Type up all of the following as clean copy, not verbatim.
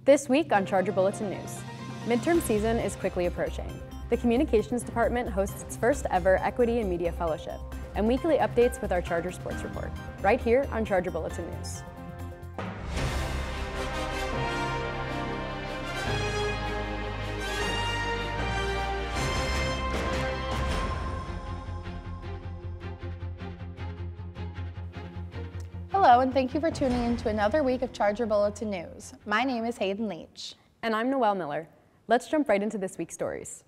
This week on Charger Bulletin News, midterm season is quickly approaching. The Communications Department hosts its first ever Equity and Media Fellowship and weekly updates with our Charger Sports Report, right here on Charger Bulletin News. Hello, and thank you for tuning in to another week of Charger Bulletin News. My name is Hayden Leach. And I'm Noelle Miller. Let's jump right into this week's stories.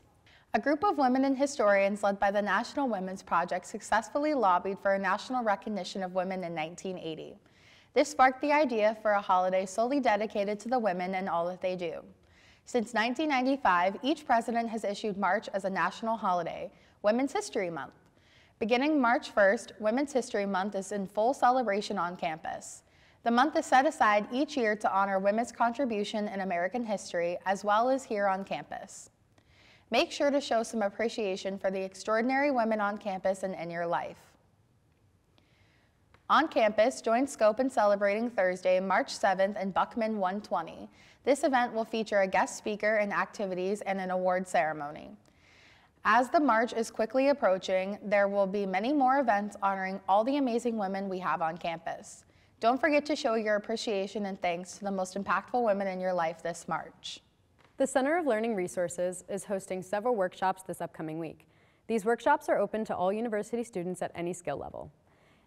A group of women and historians led by the National Women's Project successfully lobbied for a national recognition of women in 1980. This sparked the idea for a holiday solely dedicated to the women and all that they do. Since 1995, each president has issued March as a national holiday, Women's History Month. Beginning March 1st, Women's History Month is in full celebration on campus. The month is set aside each year to honor women's contribution in American history, as well as here on campus. Make sure to show some appreciation for the extraordinary women on campus and in your life. On campus, join Scope in celebrating Thursday, March 7th in Buckman 120. This event will feature a guest speaker and activities and an award ceremony. As the march is quickly approaching, there will be many more events honoring all the amazing women we have on campus. Don't forget to show your appreciation and thanks to the most impactful women in your life this March. The Center of Learning Resources is hosting several workshops this upcoming week. These workshops are open to all university students at any skill level.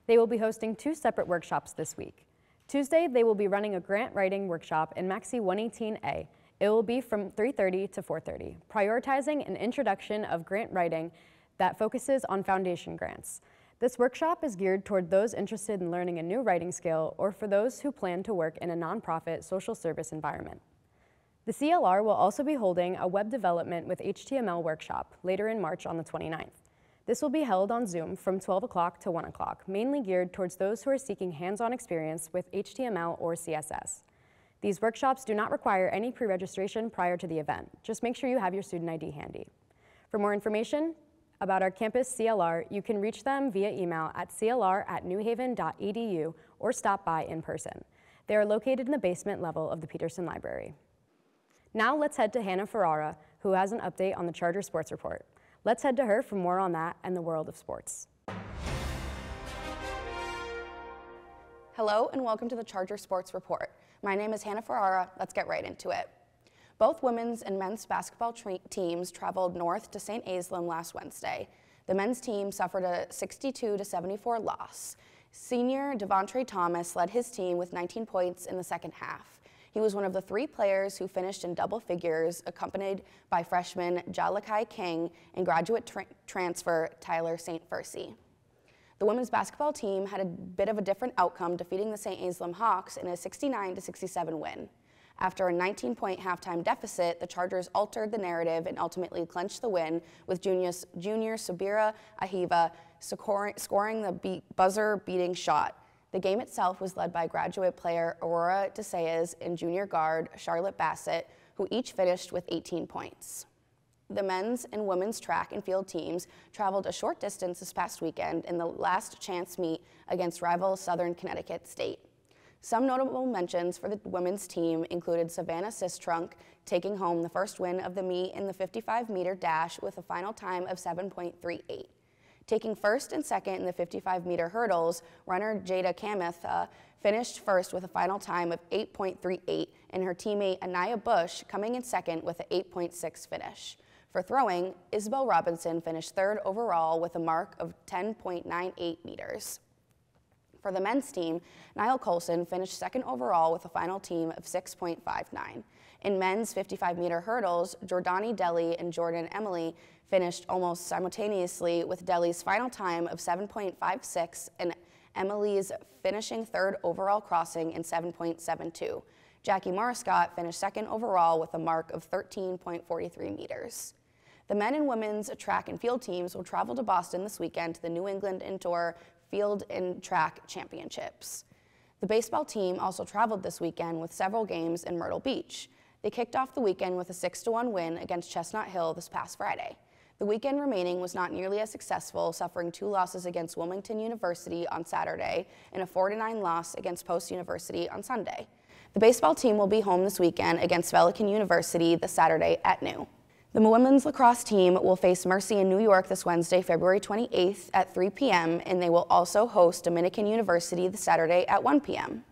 They will be hosting two separate workshops this week. Tuesday, they will be running a grant writing workshop in Maxi 118A. It will be from 3:30 to 4:30, prioritizing an introduction of grant writing that focuses on foundation grants. This workshop is geared toward those interested in learning a new writing skill or for those who plan to work in a nonprofit social service environment. The CLR will also be holding a web development with HTML workshop later in March on the 29th. This will be held on Zoom from 12 o'clock to 1 o'clock, mainly geared towards those who are seeking hands-on experience with HTML or CSS. These workshops do not require any pre-registration prior to the event. Just make sure you have your student ID handy. For more information about our campus CLR, you can reach them via email at clr@newhaven.edu or stop by in person. They are located in the basement level of the Peterson Library. Now let's head to Hannah Ferrara, who has an update on the Charger Sports Report. Let's head to her for more on that and the world of sports. Hello and welcome to the Charger Sports Report. My name is Hannah Ferrara. Let's get right into it. Both women's and men's basketball teams traveled north to St. Aislinn last Wednesday. The men's team suffered a 62-74 loss. Senior Devontre Thomas led his team with 19 points in the second half. He was one of the three players who finished in double figures, accompanied by freshman Jalakai King and graduate transfer Tyler St. Fursey. The women's basketball team had a bit of a different outcome, defeating the St. Aislinn Hawks in a 69-67 win. After a 19-point halftime deficit, the Chargers altered the narrative and ultimately clinched the win, with junior Sabira Ahiva scoring the buzzer-beating shot. The game itself was led by graduate player Aurora DeSayas and junior guard Charlotte Bassett, who each finished with 18 points. The men's and women's track and field teams traveled a short distance this past weekend in the last chance meet against rival Southern Connecticut State. Some notable mentions for the women's team included Savannah Sistrunk taking home the first win of the meet in the 55-meter dash with a final time of 7.38. Taking first and second in the 55-meter hurdles, runner Jada Kamatha finished first with a final time of 8.38, and her teammate Anaya Bush coming in second with an 8.6 finish. For throwing, Isabel Robinson finished third overall with a mark of 10.98 meters. For the men's team, Niall Colson finished second overall with a final team of 6.59. In men's 55-meter hurdles, Jordani Deli and Jordan Emily finished almost simultaneously, with Deli's final time of 7.56 and Emily's finishing third overall crossing in 7.72. Jackie Mariscott finished second overall with a mark of 13.43 meters. The men and women's track and field teams will travel to Boston this weekend to the New England Indoor Field and Track Championships. The baseball team also traveled this weekend with several games in Myrtle Beach. They kicked off the weekend with a 6-1 win against Chestnut Hill this past Friday. The weekend remaining was not nearly as successful, suffering 2 losses against Wilmington University on Saturday and a 4-9 loss against Post University on Sunday. The baseball team will be home this weekend against Pelican University this Saturday at noon. The women's lacrosse team will face Mercy in New York this Wednesday, February 28th at 3 p.m., and they will also host Dominican University this Saturday at 1 p.m.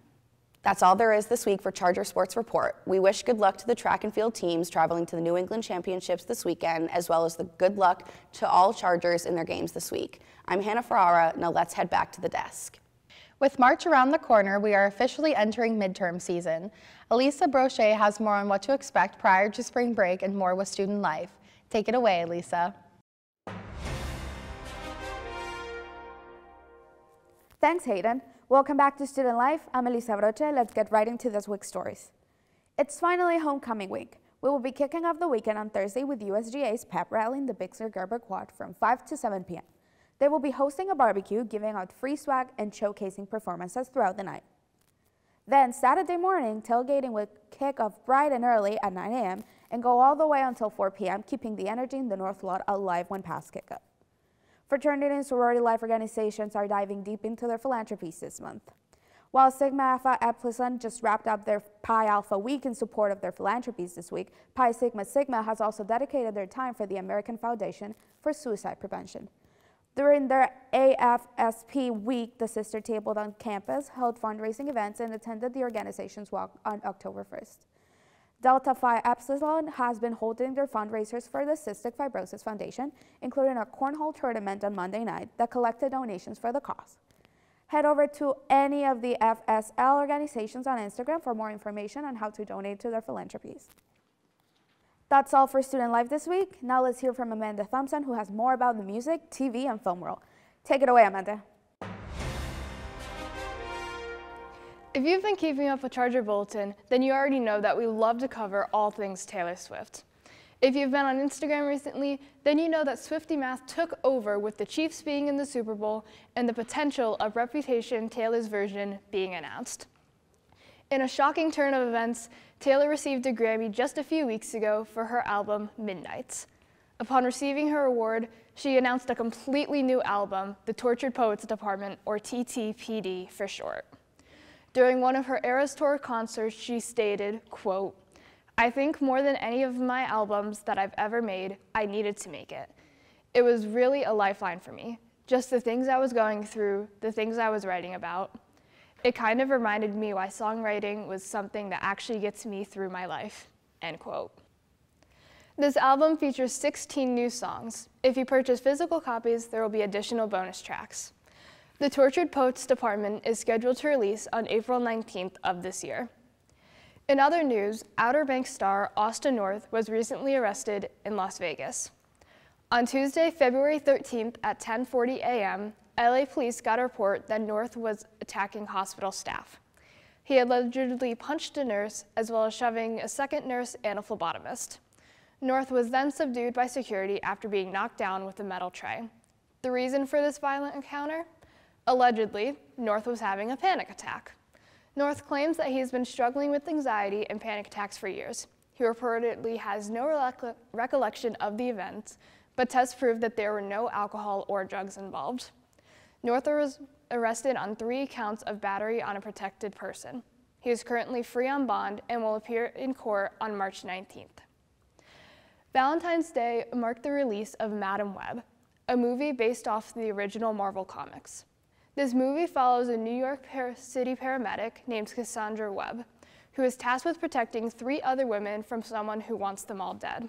That's all there is this week for Charger Sports Report. We wish good luck to the track and field teams traveling to the New England Championships this weekend, as well as the good luck to all Chargers in their games this week. I'm Hannah Ferrara. Now let's head back to the desk. With March around the corner, we are officially entering midterm season. Elisa Brochet has more on what to expect prior to spring break and more with student life. Take it away, Elisa. Thanks, Hayden. Welcome back to Student Life. I'm Elisa Brochet. Let's get right into this week's stories. It's finally homecoming week. We will be kicking off the weekend on Thursday with USGA's pep rally in the Bixler Gerber Quad from 5 to 7 p.m. They will be hosting a barbecue, giving out free swag, and showcasing performances throughout the night. Then, Saturday morning, tailgating will kick off bright and early at 9 a.m. and go all the way until 4 p.m., keeping the energy in the North Lot alive when past kickoff. Fraternity and sorority life organizations are diving deep into their philanthropies this month. While Sigma Alpha Epsilon just wrapped up their Pi Alpha Week in support of their philanthropies this week, Pi Sigma Sigma has also dedicated their time for the American Foundation for Suicide Prevention. During their AFSP week, the sister tabled on campus, held fundraising events, and attended the organization's walk on October 1st. Delta Phi Epsilon has been holding their fundraisers for the Cystic Fibrosis Foundation, including a cornhole tournament on Monday night that collected donations for the cause. Head over to any of the FSL organizations on Instagram for more information on how to donate to their philanthropies. That's all for Student Life this week. Now let's hear from Amanda Thompson, who has more about the music, TV, and film world. Take it away, Amanda. If you've been keeping up with Charger Bulletin, then you already know that we love to cover all things Taylor Swift. If you've been on Instagram recently, then you know that Swiftie Math took over with the Chiefs being in the Super Bowl and the potential of Reputation Taylor's version being announced. In a shocking turn of events, Taylor received a Grammy just a few weeks ago for her album, Midnights. Upon receiving her award, she announced a completely new album, The Tortured Poets Department, or TTPD for short. During one of her Eras Tour concerts, she stated, quote, "I think more than any of my albums that I've ever made, I needed to make it. It was really a lifeline for me. Just the things I was going through, the things I was writing about. It kind of reminded me why songwriting was something that actually gets me through my life," end quote. This album features 16 new songs. If you purchase physical copies, there will be additional bonus tracks. The Tortured Poets Department is scheduled to release on April 19th of this year. In other news, Outer Banks star Austin North was recently arrested in Las Vegas. On Tuesday, February 13th at 10:40 a.m., LA police got a report that North was attacking hospital staff. He allegedly punched a nurse, as well as shoving a second nurse and a phlebotomist. North was then subdued by security after being knocked down with a metal tray. The reason for this violent encounter? Allegedly, North was having a panic attack. North claims that he has been struggling with anxiety and panic attacks for years. He reportedly has no recollection of the events, but tests proved that there were no alcohol or drugs involved. North was arrested on 3 counts of battery on a protected person. He is currently free on bond and will appear in court on March 19th. Valentine's Day marked the release of Madam Web, a movie based off the original Marvel comics. This movie follows a New York City paramedic named Cassandra Webb, who is tasked with protecting 3 other women from someone who wants them all dead.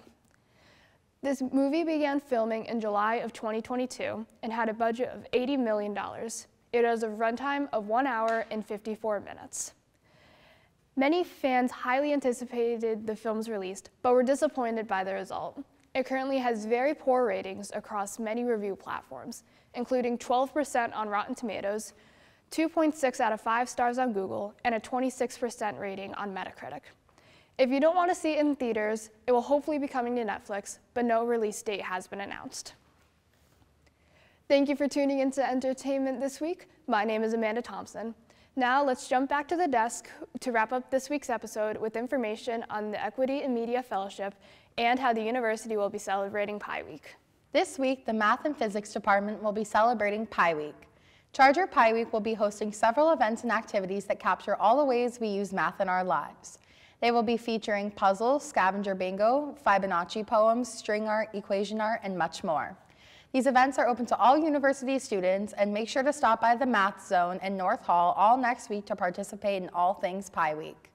This movie began filming in July of 2022 and had a budget of $80 million. It has a runtime of 1 hour and 54 minutes. Many fans highly anticipated the film's release, but were disappointed by the result. It currently has very poor ratings across many review platforms, including 12% on Rotten Tomatoes, 2.6 out of 5 stars on Google, and a 26% rating on Metacritic. If you don't want to see it in theaters, it will hopefully be coming to Netflix, but no release date has been announced. Thank you for tuning into entertainment this week. My name is Amanda Thompson. Now let's jump back to the desk to wrap up this week's episode with information on the Equity in Media Fellowship and how the university will be celebrating Pi Week. This week, the Math and Physics Department will be celebrating Pi Week. Charger Pi Week will be hosting several events and activities that capture all the ways we use math in our lives. They will be featuring puzzles, scavenger bingo, Fibonacci poems, string art, equation art, and much more. These events are open to all university students, and make sure to stop by the Math Zone in North Hall all next week to participate in all things Pi Week.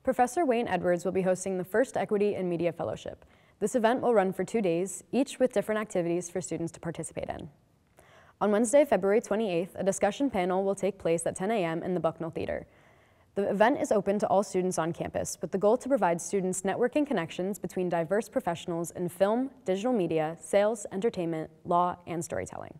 Professor Wayne Edwards will be hosting the first Equity and Media Fellowship. This event will run for 2 days, each with different activities for students to participate in. On Wednesday, February 28th, a discussion panel will take place at 10 a.m. in the Bucknell Theater. The event is open to all students on campus, with the goal to provide students networking connections between diverse professionals in film, digital media, sales, entertainment, law, and storytelling.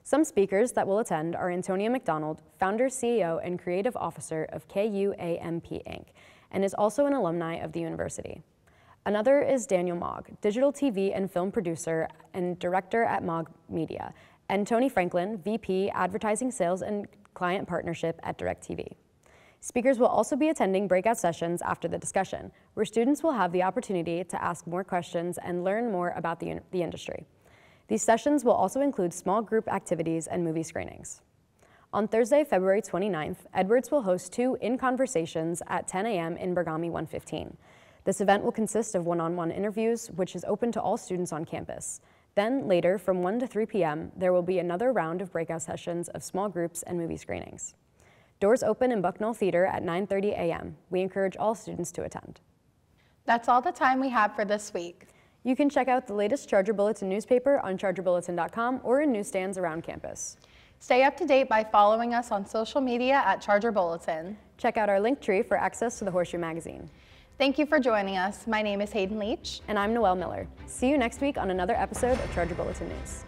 Some speakers that will attend are Antonia McDonald, founder, CEO, and creative officer of KUAMP Inc., and is also an alumni of the university. Another is Daniel Mogg, digital TV and film producer and director at Mogg Media, and Tony Franklin, VP, Advertising Sales and Client Partnership at DirecTV. Speakers will also be attending breakout sessions after the discussion, where students will have the opportunity to ask more questions and learn more about the industry. These sessions will also include small group activities and movie screenings. On Thursday, February 29th, Edwards will host 2 In Conversations at 10 a.m. in Bergami 115. This event will consist of one-on-one interviews, which is open to all students on campus. Then later, from 1 to 3 p.m., there will be another round of breakout sessions of small groups and movie screenings. Doors open in Bucknell Theater at 9:30 a.m. We encourage all students to attend. That's all the time we have for this week. You can check out the latest Charger Bulletin newspaper on chargerbulletin.com or in newsstands around campus. Stay up to date by following us on social media at Charger Bulletin. Check out our Linktree for access to the Horseshoe magazine. Thank you for joining us. My name is Hayden Leach. And I'm Noelle Miller. See you next week on another episode of Charger Bulletin News.